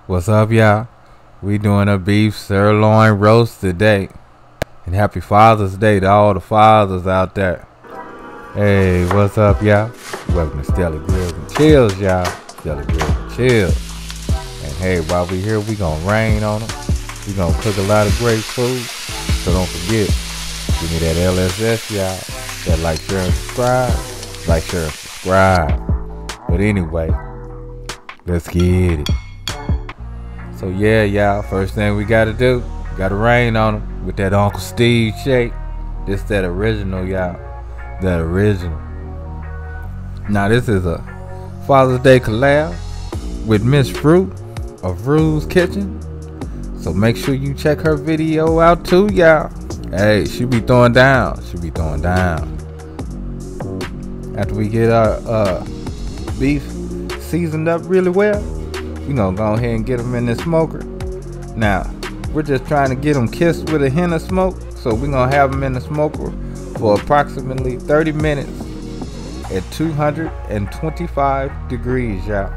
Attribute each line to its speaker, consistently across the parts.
Speaker 1: What's up, y'all? We doing a beef sirloin roast today. And happy Father's Day to all the fathers out there. Hey, what's up, y'all? Welcome to Stelly Grills and Chills, y'all. Stelly Grills and Chills. And hey, while we here, we gonna rain on them. We gonna cook a lot of great food. So don't forget, give me that LSS, y'all. That like, share, and subscribe. Like, share, and subscribe. But anyway, let's get it. So yeah, y'all, first thing we gotta do, gotta rain on them with that Uncle Steve shake. This that original, y'all. That original. Now this is a Father's Day collab with Miss Fruit of Rue's Kitchen. So make sure you check her video out too, y'all. Hey, she be throwing down. She be throwing down. After we get our beef seasoned up really well, we gonna go ahead and get them in the smoker. Now, we're just trying to get them kissed with a hint of smoke. So we're gonna have them in the smoker for approximately 30 minutes at 225 degrees, y'all.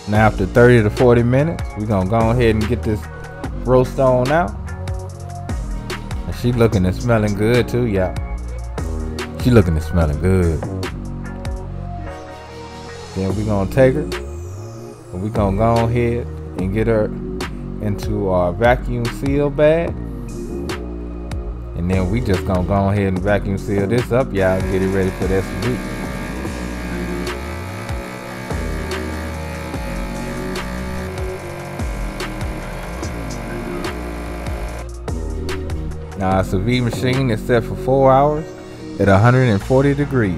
Speaker 1: Now after 30 to 40 minutes, we're gonna go ahead and get this roast on out. And she looking and smelling good too, y'all. She looking and smelling good. Then we're gonna take her and we're gonna go ahead and get her into our vacuum seal bag. And then we just gonna go ahead and vacuum seal this up, y'all, and get it ready for that sweet. Now our sous vide machine is set for 4 hours at 140 degrees.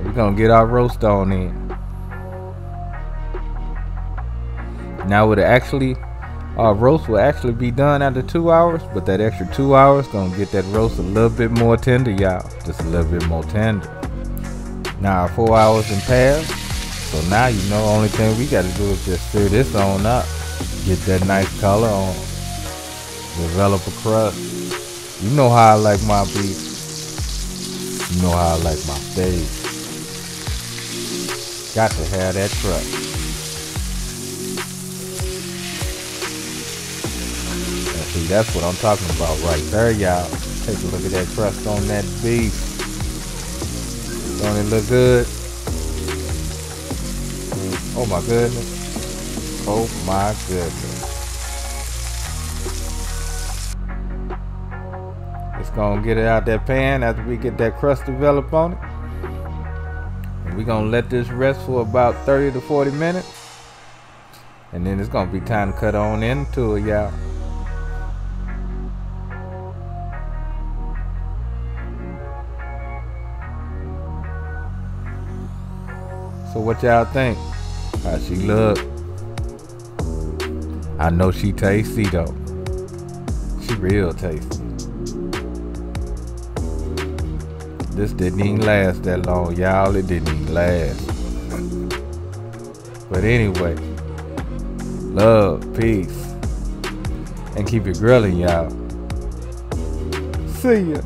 Speaker 1: We're gonna get our roast on in. Now our roast will actually be done after 2 hours, but that extra 2 hours gonna get that roast a little bit more tender, y'all. Just a little bit more tender. Now our 4 hours in passed, so now you know only thing we gotta do is just stir this on up, get that nice color on, develop a crust. You know how I like my beef. You know how I like my steak. Got to have that crust. And see, that's what I'm talking about right there, y'all. Take a look at that crust on that beef. Don't it look good? Oh my goodness. Oh my goodness. It's gonna get it out that pan after we get that crust developed on it. And we're gonna let this rest for about 30 to 40 minutes. And then it's gonna be time to cut on into it, y'all. So what y'all think? How she look? I know she tasty though. She real tasty. This didn't even last that long, y'all. It didn't even last. But anyway, love, peace, and keep it grilling, y'all. See ya.